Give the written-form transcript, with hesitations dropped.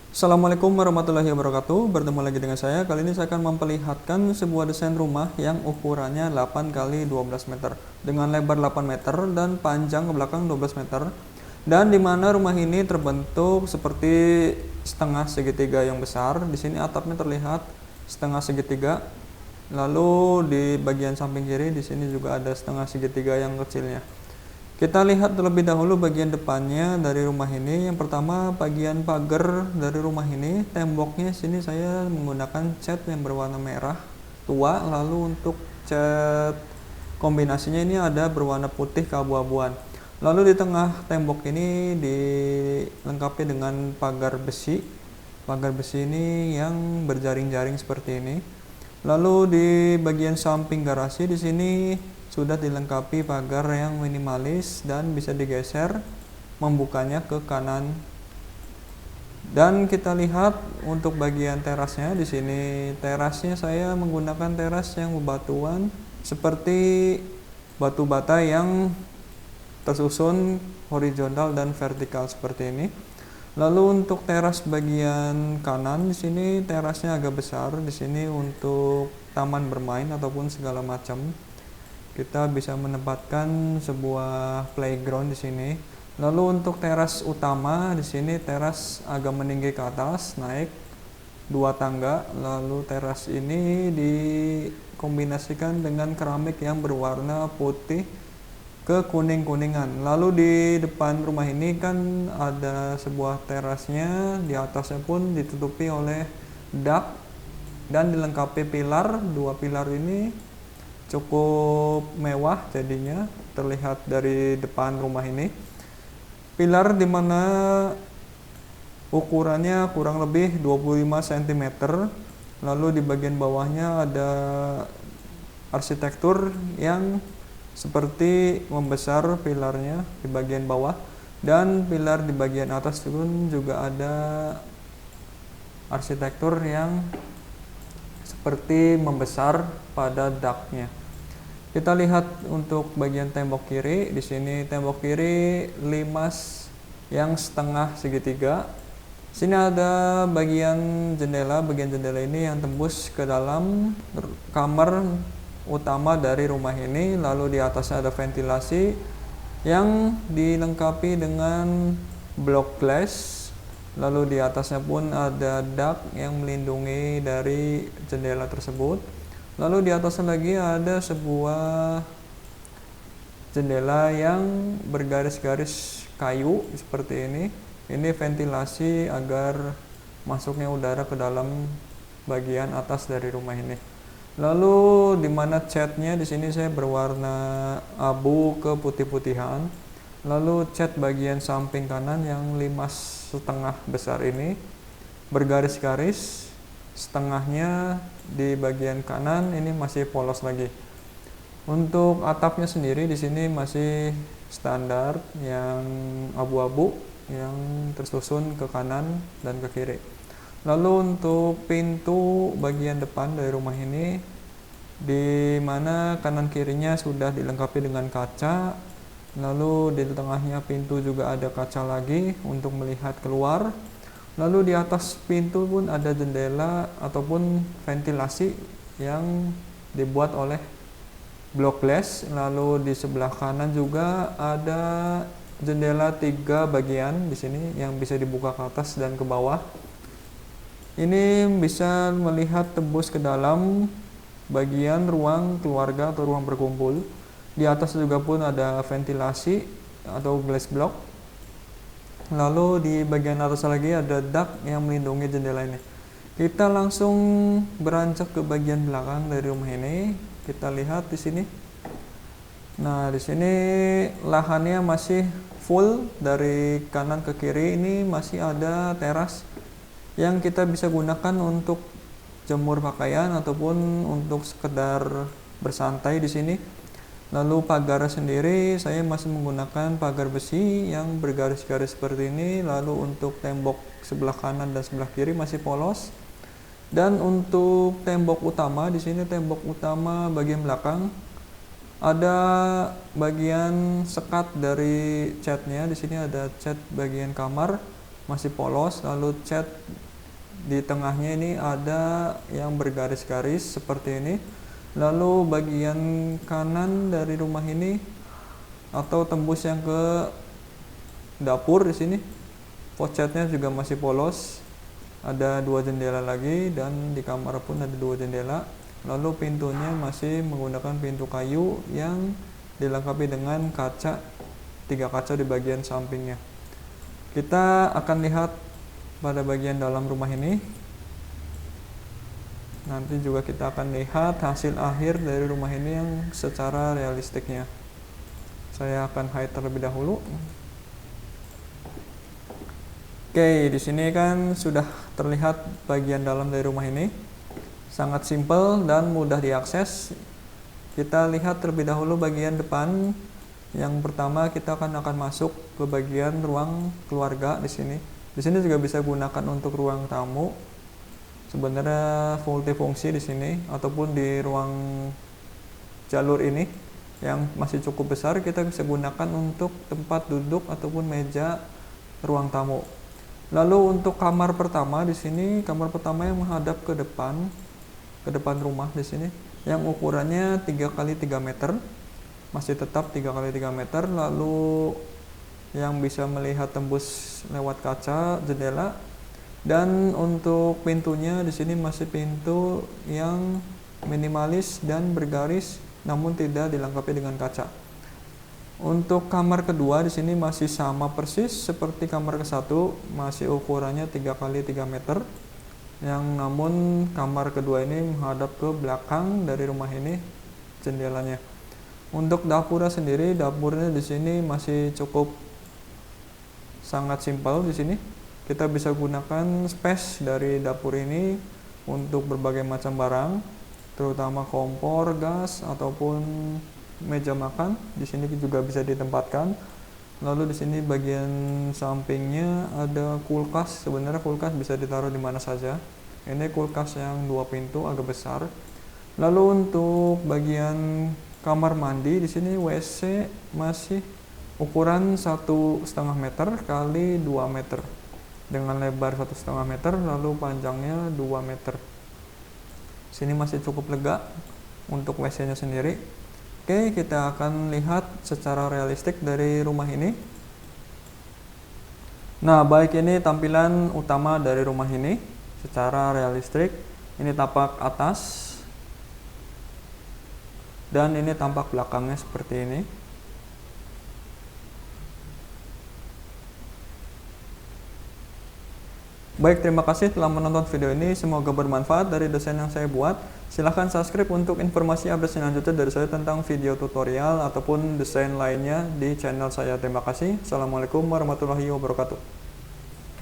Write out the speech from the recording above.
Assalamualaikum warahmatullahi wabarakatuh. Bertemu lagi dengan saya. Kali ini saya akan memperlihatkan sebuah desain rumah yang ukurannya 8 kali 12 meter dengan lebar 8 meter dan panjang ke belakang 12 meter. Dan di mana rumah ini terbentuk seperti setengah segitiga yang besar. Di sini atapnya terlihat setengah segitiga. Lalu di bagian samping kiri di sini juga ada setengah segitiga yang kecilnya. Kita lihat terlebih dahulu bagian depannya dari rumah ini. Yang pertama, bagian pagar dari rumah ini, temboknya sini saya menggunakan cat yang berwarna merah tua. Lalu untuk cat kombinasinya ini ada berwarna putih keabu-abuan. Lalu di tengah tembok ini dilengkapi dengan pagar besi. Pagar besi ini yang berjaring-jaring seperti ini. Lalu di bagian samping garasi di sini sudah dilengkapi pagar yang minimalis dan bisa digeser membukanya ke kanan. Dan kita lihat untuk bagian terasnya di sini, terasnya saya menggunakan teras yang bebatuan seperti batu bata yang tersusun horizontal dan vertikal seperti ini. Lalu untuk teras bagian kanan di sini terasnya agak besar. Di sini untuk taman bermain ataupun segala macam. Kita bisa menempatkan sebuah playground di sini. Lalu untuk teras utama di sini teras agak meninggi ke atas, naik 2 tangga. Lalu teras ini dikombinasikan dengan keramik yang berwarna putih ke kuning-kuningan. Lalu di depan rumah ini kan ada sebuah terasnya, di atasnya pun ditutupi oleh dak dan dilengkapi pilar. 2 pilar ini cukup mewah jadinya terlihat dari depan rumah ini. Pilar dimana ukurannya kurang lebih 25 cm. Lalu di bagian bawahnya ada arsitektur yang seperti membesar pilarnya di bagian bawah, dan pilar di bagian atas pun juga ada arsitektur yang seperti membesar pada daknya. Kita lihat untuk bagian tembok kiri. Di sini tembok kiri limas yang setengah segitiga. Sini ada bagian jendela. Bagian jendela ini yang tembus ke dalam kamar utama dari rumah ini. Lalu di atasnya ada ventilasi yang dilengkapi dengan block glass. Lalu di atasnya pun ada dak yang melindungi dari jendela tersebut. Lalu di atasnya lagi ada sebuah jendela yang bergaris-garis kayu seperti ini. Ini ventilasi agar masuknya udara ke dalam bagian atas dari rumah ini. Lalu di mana catnya di sini saya berwarna abu ke putih-putihan. Lalu cat bagian samping kanan yang limas setengah besar ini bergaris-garis. Setengahnya di bagian kanan ini masih polos lagi. Untuk atapnya sendiri di sini masih standar yang abu-abu yang tersusun ke kanan dan ke kiri. Lalu untuk pintu bagian depan dari rumah ini, di mana kanan kirinya sudah dilengkapi dengan kaca. Lalu di tengahnya pintu juga ada kaca lagi untuk melihat keluar. Lalu di atas pintu pun ada jendela ataupun ventilasi yang dibuat oleh block glass. Lalu di sebelah kanan juga ada jendela 3 bagian di sini yang bisa dibuka ke atas dan ke bawah. Ini bisa melihat tembus ke dalam bagian ruang keluarga atau ruang berkumpul. Di atas juga pun ada ventilasi atau glass block. Lalu di bagian atas lagi ada dak yang melindungi jendela ini. Kita langsung beranjak ke bagian belakang dari rumah ini. Kita lihat di sini. Nah, di sini lahannya masih full dari kanan ke kiri. Ini masih ada teras yang kita bisa gunakan untuk jemur pakaian ataupun untuk sekedar bersantai di sini. Lalu pagar sendiri saya masih menggunakan pagar besi yang bergaris-garis seperti ini. Lalu untuk tembok sebelah kanan dan sebelah kiri masih polos. Dan untuk tembok utama di sini, tembok utama bagian belakang ada bagian sekat dari catnya. Di sini ada cat bagian kamar masih polos, lalu cat di tengahnya ini ada yang bergaris-garis seperti ini. Lalu bagian kanan dari rumah ini atau tembus yang ke dapur di sini, catnya juga masih polos. Ada 2 jendela lagi dan di kamar pun ada 2 jendela. Lalu pintunya masih menggunakan pintu kayu yang dilengkapi dengan kaca, 3 kaca di bagian sampingnya. Kita akan lihat pada bagian dalam rumah ini. Nanti juga kita akan lihat hasil akhir dari rumah ini yang secara realistiknya. Saya akan hide terlebih dahulu. Oke, di sini kan sudah terlihat bagian dalam dari rumah ini. Sangat simpel dan mudah diakses. Kita lihat terlebih dahulu bagian depan. Yang pertama kita akan masuk ke bagian ruang keluarga di sini. Di sini juga bisa gunakan untuk ruang tamu. Sebenarnya multifungsi di sini ataupun di ruang jalur ini yang masih cukup besar, kita bisa gunakan untuk tempat duduk ataupun meja ruang tamu. Lalu untuk kamar pertama di sini, kamar pertama yang menghadap ke depan rumah di sini, yang ukurannya 3x3 meter, masih tetap 3x3 meter. Lalu yang bisa melihat tembus lewat kaca jendela, dan untuk pintunya di sini masih pintu yang minimalis dan bergaris, namun tidak dilengkapi dengan kaca. Untuk kamar kedua di sini masih sama persis seperti kamar ke-1, masih ukurannya 3x3 meter. Yang namun kamar kedua ini menghadap ke belakang dari rumah ini jendelanya. Untuk dapurnya sendiri, dapurnya di sini masih cukup sangat simpel di sini. Kita bisa gunakan space dari dapur ini untuk berbagai macam barang, terutama kompor, gas, ataupun meja makan. Di sini juga bisa ditempatkan. Lalu di sini bagian sampingnya ada kulkas. Sebenarnya kulkas bisa ditaruh di mana saja. Ini kulkas yang 2 pintu agak besar. Lalu untuk bagian kamar mandi di sini WC masih ukuran 1,5 meter kali 2 meter dengan lebar 1,5 meter, lalu panjangnya 2 meter. Sini masih cukup lega untuk WC-nya sendiri. Oke, kita akan lihat secara realistik dari rumah ini. Nah, baik, ini tampilan utama dari rumah ini secara realistik. Ini tampak atas dan ini tampak belakangnya seperti ini. Baik, terima kasih telah menonton video ini. Semoga bermanfaat dari desain yang saya buat. Silahkan subscribe untuk informasi update selanjutnya dari saya tentang video tutorial ataupun desain lainnya di channel saya. Terima kasih. Assalamualaikum warahmatullahi wabarakatuh.